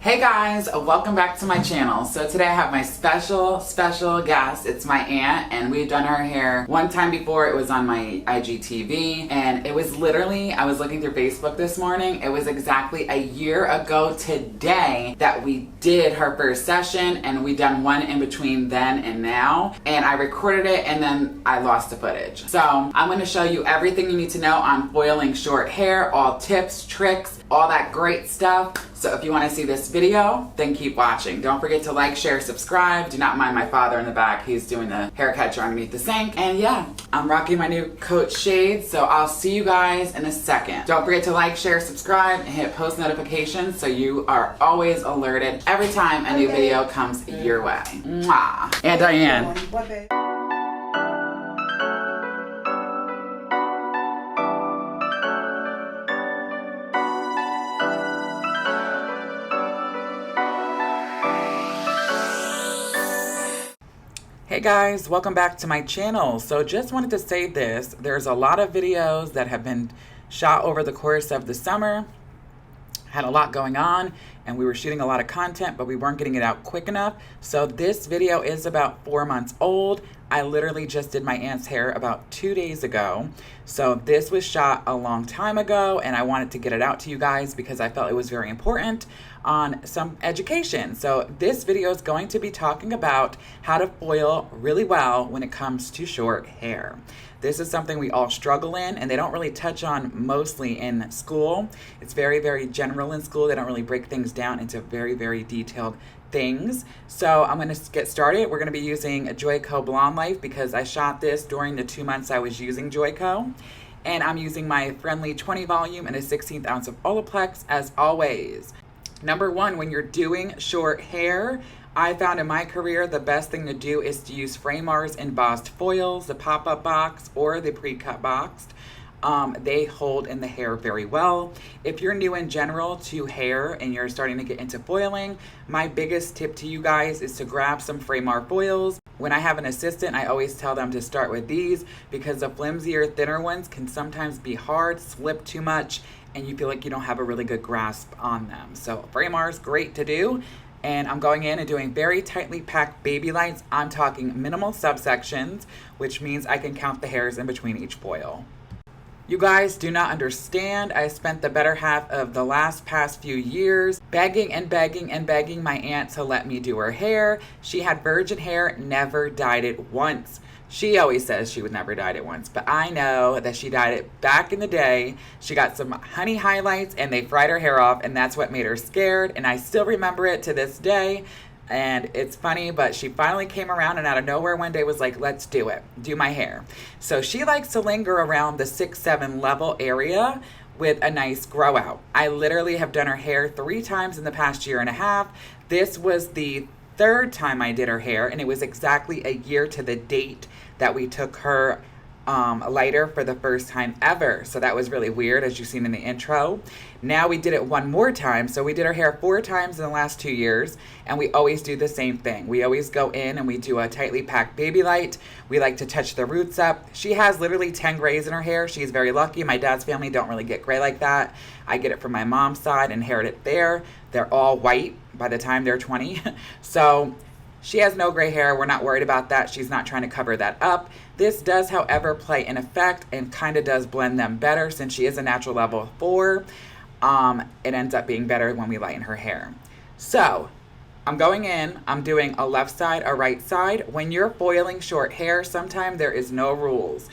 Hey guys, welcome back to my channel. So today I have my special guest. It's my aunt, and we've done her hair one time before. It was on my IGTV, and it was literally, I was looking through Facebook this morning, it was exactly a year ago today that we did her first session, and we done one in between then and now, and I recorded it and then I lost the footage. So I'm going to show you everything you need to know on foiling short hair, all tips, tricks, all that great stuff. So if you want to see this video, then keep watching. Don't forget to like, share, subscribe. Do not mind my father in the back. He's doing the hair catcher underneath the sink. And yeah, I'm rocking my new Coach shades, so I'll see you guys in a second. Don't forget to like, share, subscribe, and hit post notifications so you are always alerted every time a new video comes your way. Mwah. And Diane. Hey guys, welcome back to my channel. So just wanted to say this, there's a lot of videos that have been shot over the course of the summer. Had a lot going on and we were shooting a lot of content, but we weren't getting it out quick enough. So this video is about 4 months old. I literally just did my aunt's hair about 2 days ago. So this was shot a long time ago and I wanted to get it out to you guys because I felt it was very important on some education. So this video is going to be talking about how to foil really well when it comes to short hair. This is something we all struggle in, and they don't really touch on mostly in school. It's very general in school. They don't really break things down into very detailed things. So I'm going to get started. We're going to be using a Joico Blonde Life because I shot this during the 2 months I was using Joico. And I'm using my friendly 20 volume and a 16th ounce of Olaplex as always. Number one, when you're doing short hair, I found in my career the best thing to do is to use Framar's embossed foils, the pop-up box or the pre-cut boxed. They hold in the hair very well. If you're new in general to hair and you're starting to get into foiling, my biggest tip to you guys is to grab some Framar foils. When I have an assistant, I always tell them to start with these because the flimsier, thinner ones can sometimes be hard, slip too much, and you feel like you don't have a really good grasp on them. So Framar's great to do. And I'm going in and doing very tightly packed baby lights. I'm talking minimal subsections, which means I can count the hairs in between each foil. You guys do not understand. I spent the better half of the past few years begging my aunt to let me do her hair. She had virgin hair, never dyed it once. She always says she would never dyed it once, but I know that she dyed it back in the day. She got some honey highlights and they fried her hair off, and that's what made her scared. And I still remember it to this day. And it's funny, but she finally came around and out of nowhere one day was like, let's do it, do my hair. So she likes to linger around the 6-7 level area with a nice grow out. I literally have done her hair 3 times in the past year and a half. This was the 3rd time I did her hair, and it was exactly a year to the date that we took her lighter for the first time ever. So that was really weird, as you've seen in the intro. Now we did it one more time. So we did her hair 4 times in the last 2 years, and we always do the same thing. We always go in and we do a tightly packed baby light. We like to touch the roots up. She has literally 10 grays in her hair. She's very lucky. My dad's family don't really get gray like that. I get it from my mom's side, inherited it there. They're all white by the time they're 20. So she has no gray hair. We're not worried about that. She's not trying to cover that up. This does, however, play an effect and kind of does blend them better since she is a natural level 4. It ends up being better when we lighten her hair. So I'm going in, I'm doing a left side, a right side. When you're foiling short hair, sometimes there is no rules.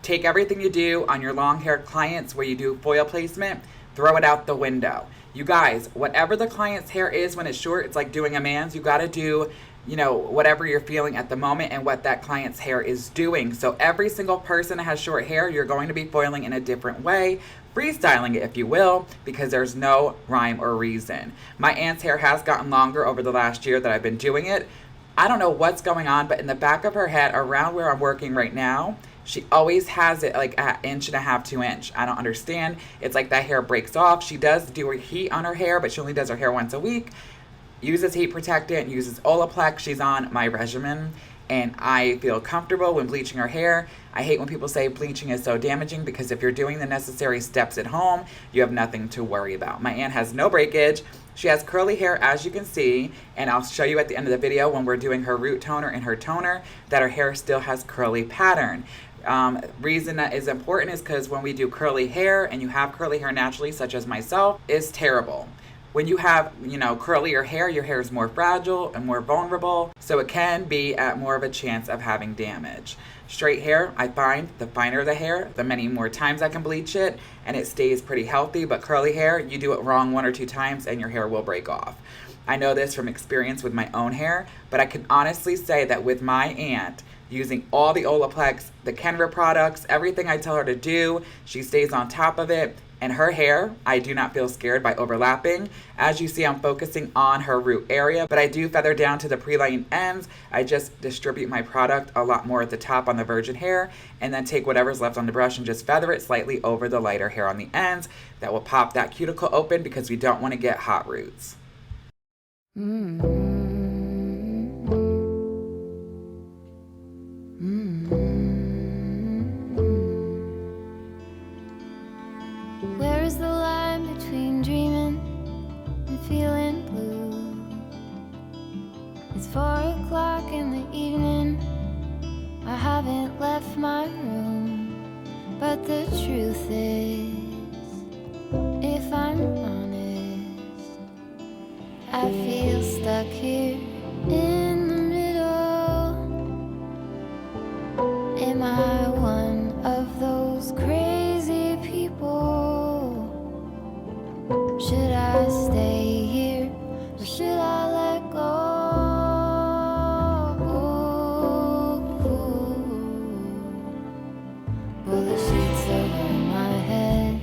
Take everything you do on your long hair clients where you do foil placement, throw it out the window. You guys, whatever the client's hair is when it's short, it's like doing a man's. You got to do, you know, whatever you're feeling at the moment and what that client's hair is doing. So every single person that has short hair, you're going to be foiling in a different way, freestyling it if you will, because there's no rhyme or reason. My aunt's hair has gotten longer over the last year that I've been doing it. I don't know what's going on, but in the back of her head, around where I'm working right now, she always has it like at 1.5 inches, 2 inches. I don't understand. It's like that hair breaks off. She does do her heat on her hair, but she only does her hair once a week. Uses heat protectant, uses Olaplex. She's on my regimen. and I feel comfortable when bleaching her hair. I hate when people say bleaching is so damaging, because if you're doing the necessary steps at home, you have nothing to worry about. My aunt has no breakage. She has curly hair, as you can see, and I'll show you at the end of the video when we're doing her root toner and her toner that her hair still has curly pattern. Reason that is important is because when we do curly hair, and you have curly hair naturally, such as myself, is terrible. When you have, curlier hair, your hair is more fragile and more vulnerable, so it can be at more of a chance of having damage. Straight hair, I find the finer the hair, the many more times I can bleach it, and it stays pretty healthy. But curly hair, you do it wrong 1 or 2 times and your hair will break off. I know this from experience with my own hair, but I can honestly say that with my aunt, using all the Olaplex, the Kenra products, everything I tell her to do, she stays on top of it. And her hair, I do not feel scared by overlapping. As you see, I'm focusing on her root area, but I do feather down to the pre-lightened ends. I just distribute my product a lot more at the top on the virgin hair, and then take whatever's left on the brush and just feather it slightly over the lighter hair on the ends. That will pop that cuticle open, because we don't want to get hot roots. Where is the line between dreaming and feeling blue? It's 4 o'clock in the evening. I haven't left my room, but the truth is, if I'm honest, I feel stuck here in the middle. Am I one of those crazy people? Should I stay here, or should I let go? Pull the sheets over my head,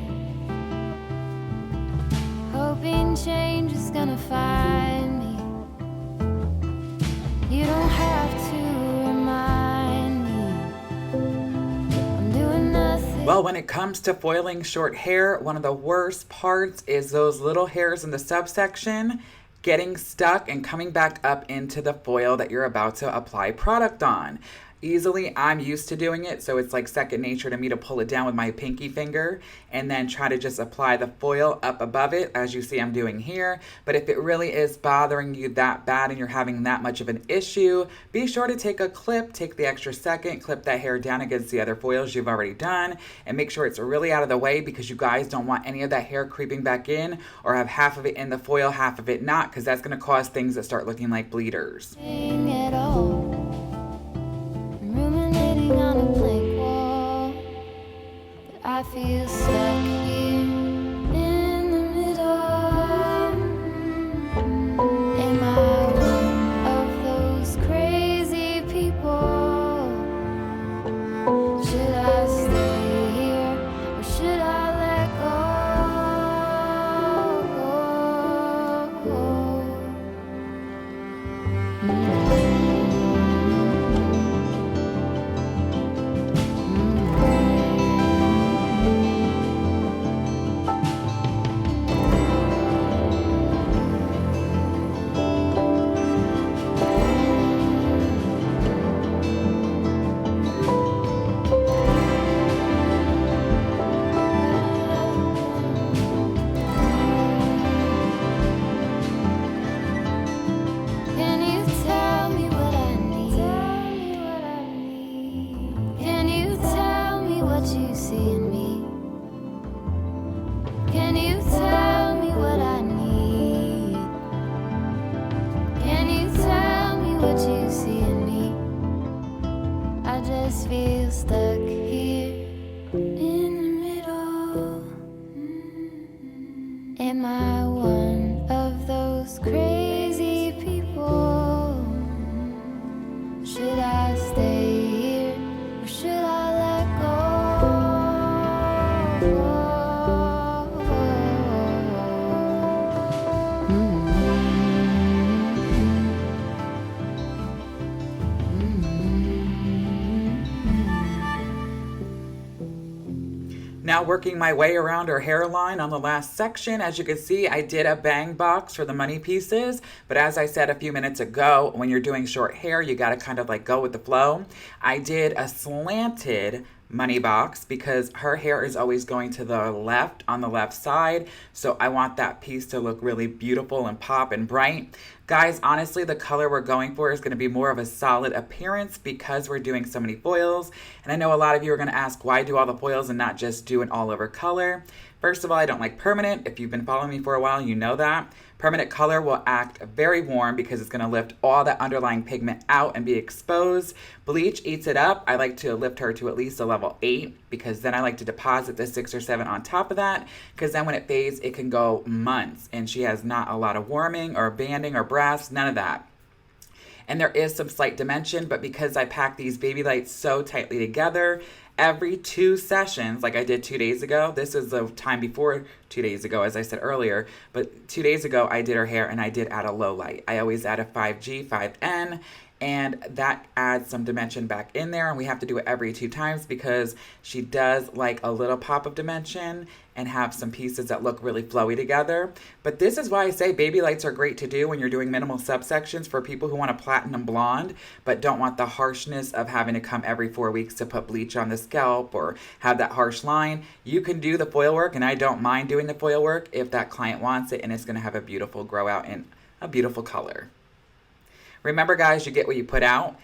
hoping change is gonna find me. You don't have to remind me I'm doing nothing. Well, when it comes to foiling short hair, one of the worst parts is those little hairs in the subsection getting stuck and coming back up into the foil that you're about to apply product on. Easily, I'm used to doing it, so it's like second nature to me to pull it down with my pinky finger and then try to just apply the foil up above it, as you see I'm doing here. But if it really is bothering you that bad and you're having that much of an issue, be sure to take a clip, take the extra second, clip that hair down against the other foils you've already done, and make sure it's really out of the way, because you guys don't want any of that hair creeping back in, or have half of it in the foil, half of it not, because that's going to cause things that start looking like bleeders. At all. Ruminating on a blank wall, but I feel stuck here in the middle. Am I one of those crazy people? Should I stay here, or should I let go? Feel stuck here in the middle. Am I one of those crazy people? Should I stay here, or should I let Now, now working my way around her hairline on the last section. As you can see, I did a bang box for the money pieces, but as I said a few minutes ago, when you're doing short hair, you got to kind of like go with the flow. I did a slanted money box because her hair is always going to the left on the left side, so I want that piece to look really beautiful and pop and bright. Guys, honestly, the color we're going for is going to be more of a solid appearance because we're doing so many foils. And I know a lot of you are going to ask, why do all the foils and not just do an all over color? First of all, I don't like permanent. If you've been following me for a while, you know that. Permanent color will act very warm because it's going to lift all that underlying pigment out and be exposed. Bleach eats it up. I like to lift her to at least a level 8 because then I like to deposit the 6 or 7 on top of that, because then when it fades, it can go months and she has not a lot of warming or banding or brass, none of that. And there is some slight dimension, but because I pack these baby lights so tightly together, every 2 sessions, like I did 2 days ago, this is the time before 2 days ago, as I said earlier, but 2 days ago I did her hair and I did add a low light. I always add a 5G, 5N, and that adds some dimension back in there, and we have to do it every 2 times because she does like a little pop of dimension and have some pieces that look really flowy together. But this is why I say baby lights are great to do when you're doing minimal subsections for people who want a platinum blonde but don't want the harshness of having to come every 4 weeks to put bleach on the scalp or have that harsh line. You can do the foil work, and I don't mind doing the foil work if that client wants it, and it's going to have a beautiful grow out and a beautiful color. Remember, guys, you get what you put out.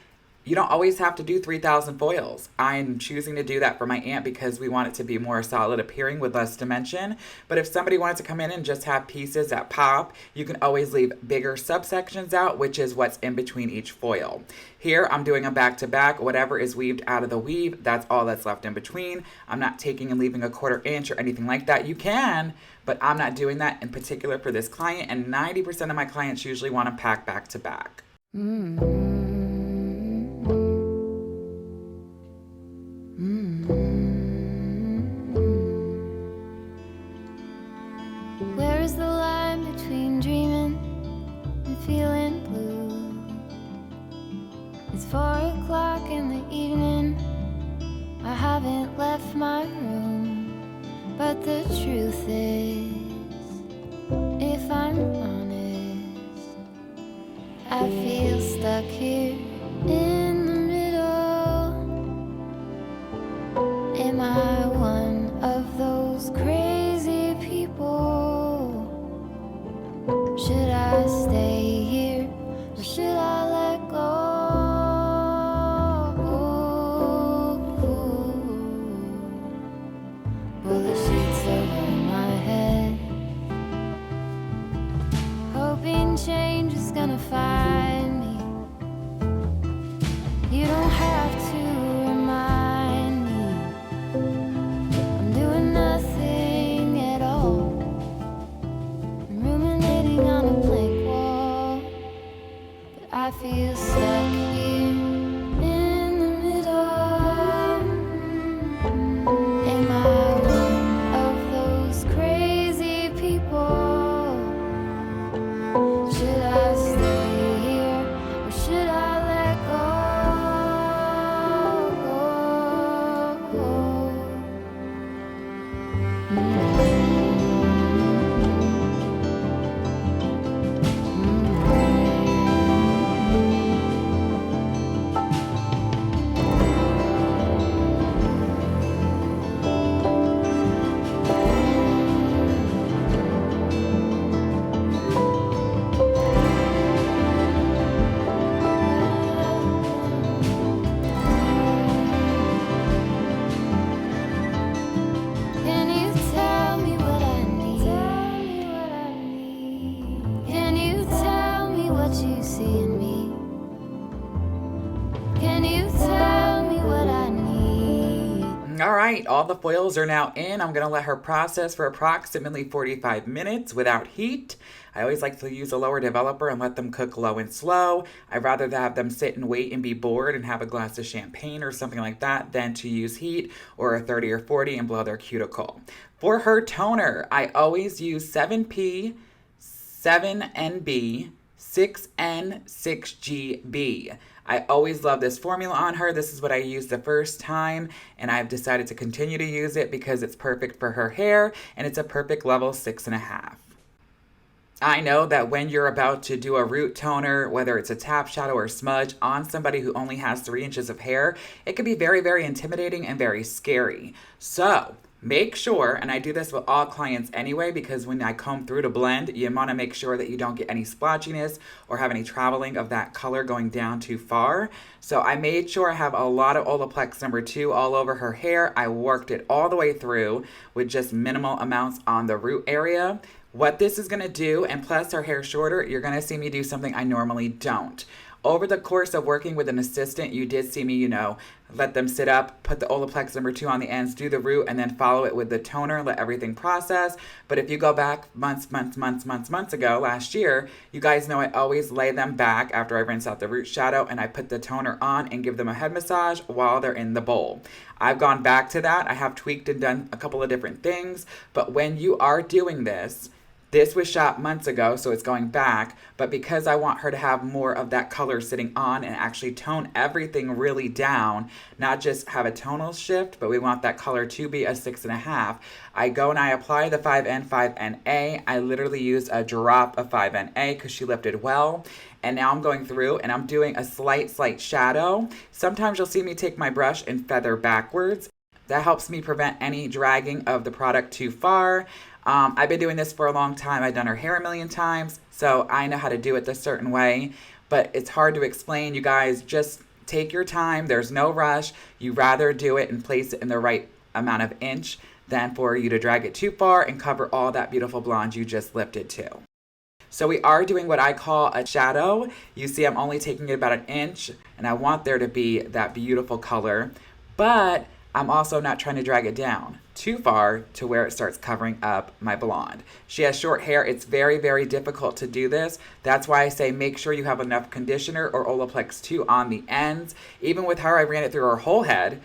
You don't always have to do 3,000 foils. I'm choosing to do that for my aunt because we want it to be more solid appearing with less dimension. But if somebody wanted to come in and just have pieces that pop, you can always leave bigger subsections out, which is what's in between each foil. Here, I'm doing a back-to-back. Whatever is weaved out of the weave, that's all that's left in between. I'm not taking and leaving a 1/4 inch or anything like that. You can, but I'm not doing that in particular for this client. And 90% of my clients usually want to pack back-to-back. Where is the line between dreaming and feeling blue? It's 4 o'clock in the evening. I haven't left my room, but the truth is, if I'm honest, I feel stuck here in the middle. Am I one of those crazy people? Should I stay here or should I let go? Pull the sheets over my head, hoping change is gonna find me. You don't have to remind me I'm doing nothing at all. I'm ruminating on a blank wall, but I feel stuck here in the middle. Am I one of those crazy people? Should I stay here or should I let go? Can you tell me what I need? Can you tell me what you see in me? Can you tell me what I need? All right, all the foils are now in. I'm going to let her process for approximately 45 minutes without heat. I always like to use a lower developer and let them cook low and slow. I'd rather have them sit and wait and be bored and have a glass of champagne or something like that than to use heat or a 30 or 40 and blow their cuticle. For her toner, I always use 7P, 7NB, 6N, 6GB. I always love this formula on her. This is what I used the first time, and I've decided to continue to use it because it's perfect for her hair, and it's a perfect level 6.5. I know that when you're about to do a root toner, whether it's a tap, shadow, or smudge on somebody who only has 3 inches of hair, it can be very, very intimidating and very scary. So make sure, and I do this with all clients anyway, because when I comb through to blend, you want to make sure that you don't get any splotchiness or have any traveling of that color going down too far. So I made sure I have a lot of Olaplex number 2 all over her hair. I worked it all the way through with just minimal amounts on the root area. What this is going to do, and plus her hair shorter, you're going to see me do something I normally don't. Over the course of working with an assistant, you did see me, let them sit up, put the Olaplex number 2 on the ends, do the root, and then follow it with the toner, let everything process. But if you go back months ago, last year, you guys know I always lay them back after I rinse out the root shadow, and I put the toner on and give them a head massage while they're in the bowl. I've gone back to that. I have tweaked and done a couple of different things, but when you are doing this was shot months ago, so it's going back, but because I want her to have more of that color sitting on and actually tone everything really down, not just have a tonal shift, but we want that color to be a 6.5, I go and I apply the 5N, 5NA. I literally used a drop of 5NA because she lifted well. And now I'm going through and I'm doing a slight shadow. Sometimes you'll see me take my brush and feather backwards. That helps me prevent any dragging of the product too far. I've been doing this for a long time. I've done her hair a million times, so I know how to do it this certain way, but it's hard to explain. You guys just take your time. There's no rush. You rather do it and place it in the right amount of inch than for you to drag it too far and cover all that beautiful blonde you just lifted to. So we are doing what I call a shadow. You see I'm only taking it about an inch, and I want there to be that beautiful color, but I'm also not trying to drag it down too far to where it starts covering up my blonde. She has short hair. It's very, very difficult to do this. That's why I say make sure you have enough conditioner or Olaplex 2 on the ends. Even with her, I ran it through her whole head.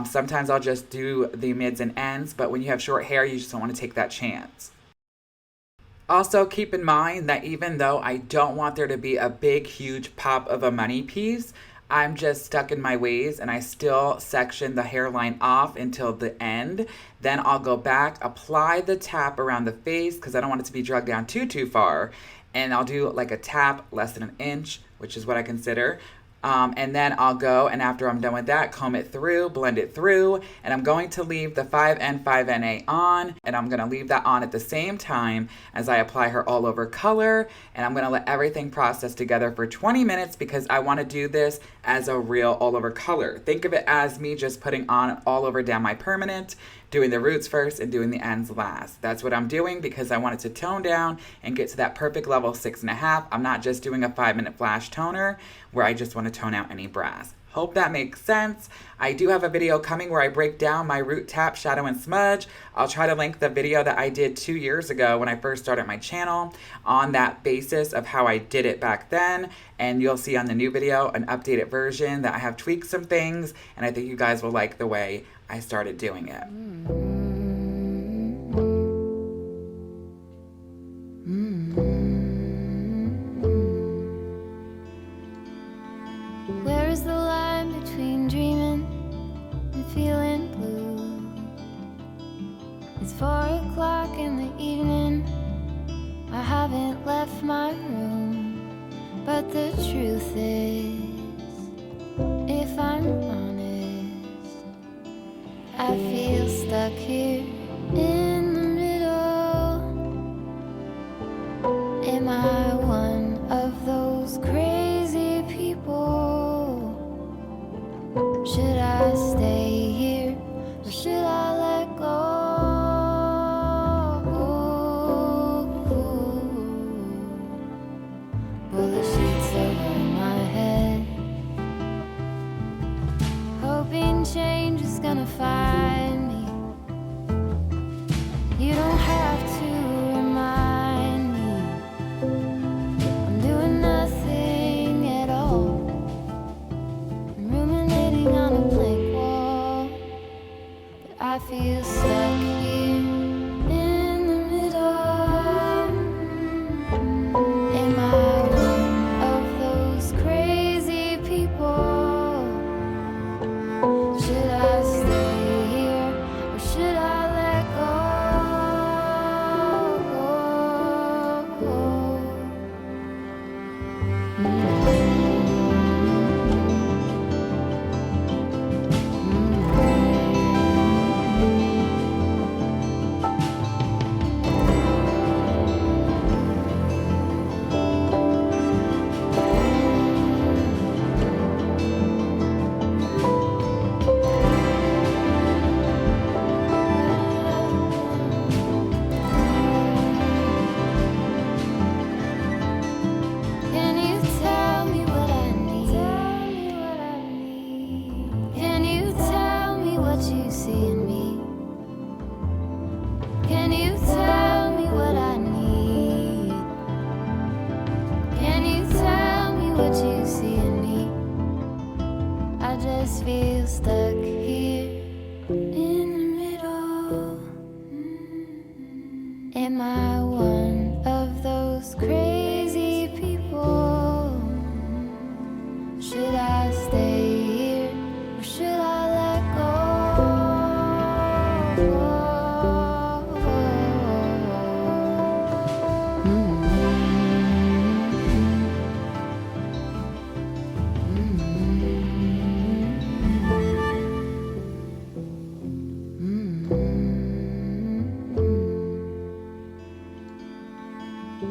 Sometimes I'll just do the mids and ends, but when you have short hair, you just don't want to take that chance. Also, keep in mind that even though I don't want there to be a big, huge pop of a money piece, I'm just stuck in my ways and I still section the hairline off until the end. Then I'll go back, apply the tap around the face because I don't want it to be dragged down too far. And I'll do like a tap less than an inch, which is what I consider. And then I'll go, and after I'm done with that, comb it through, blend it through, and I'm going to leave the 5N, 5NA on, and I'm going to leave that on at the same time as I apply her all over color, and I'm going to let everything process together for 20 minutes because I want to do this as a real all over color. Think of it as me just putting on all over down my permanent, doing the roots first and doing the ends last. That's what I'm doing because I want it to tone down and get to that perfect level 6.5. I'm not just doing a 5-minute flash toner where I just want to tone out any brass. Hope that makes sense. I do have a video coming where I break down my root tap, shadow, and smudge. I'll try to link the video that I did 2 years ago when I first started my channel on that basis of how I did it back then. And you'll see on the new video an updated version that I have tweaked some things, and I think you guys will like the way I started doing it. Where is the line between dreaming and feeling blue? It's 4 o'clock in the evening. I haven't left my room, but the truth is, if I'm honest, I feel stuck here in the middle. Am I one of those crazy people? Should I stay here or should I let go? Pull the sheets over my head, hoping change is gonna find me. You don't have to remind me I'm doing nothing at all. I'm ruminating on a blank wall, but I feel stuck here in the middle. Am I one of those crazy people? what you see in me. I just feel stuck here in the middle. Am I one of those crazy people? Should I stay here or should I let go?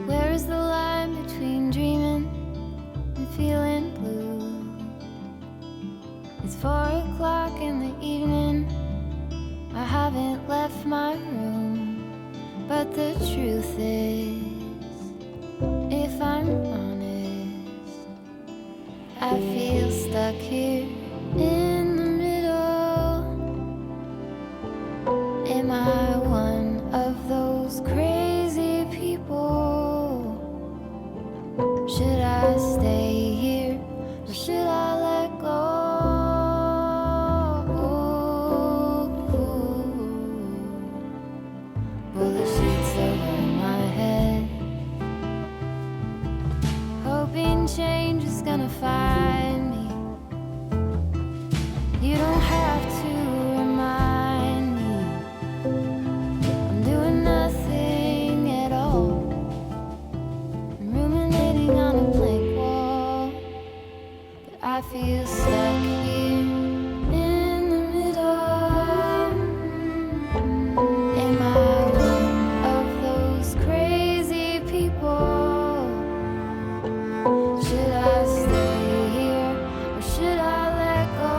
Where is the line between dreaming and feeling blue? It's 4 o'clock in the evening. I haven't left my room, but the truth is, if I'm honest, I feel stuck here in the middle. Am I one of those crazy people? Should I stay here or should I let go? Pull the sheets over my head, hoping change is gonna find me. You don't have to remind me I'm doing nothing at all. I'm ruminating on a blank wall, but I feel stuck here in the middle. Am I one of those crazy people? Should I stay here or should I let go?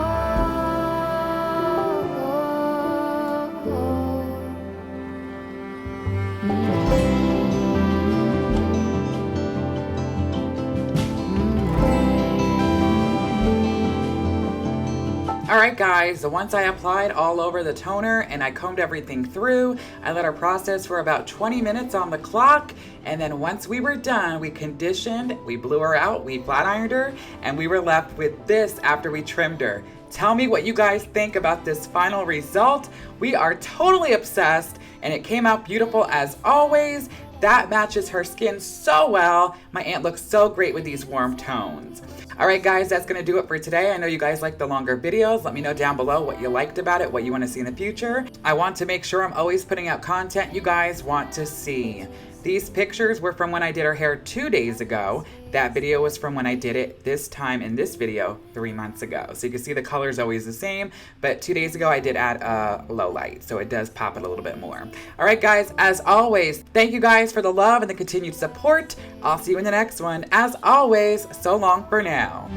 Alright guys, so once I applied all over the toner and I combed everything through, I let her process for about 20 minutes on the clock, and then once we were done, we conditioned, we blew her out, we flat ironed her, and we were left with this after we trimmed her. Tell me what you guys think about this final result. We are totally obsessed, and it came out beautiful as always. That matches her skin so well. My aunt looks so great with these warm tones. All right, guys, that's gonna do it for today. I know you guys like the longer videos. Let me know down below what you liked about it, what you wanna see in the future. I want to make sure I'm always putting out content you guys want to see. These pictures were from when I did her hair 2 days ago. That video was from when I did it this time in this video 3 months ago. So you can see the color is always the same, but 2 days ago I did add a low light, so it does pop it a little bit more. All right, guys, as always, thank you guys for the love and the continued support. I'll see you in the next one. As always, so long for now.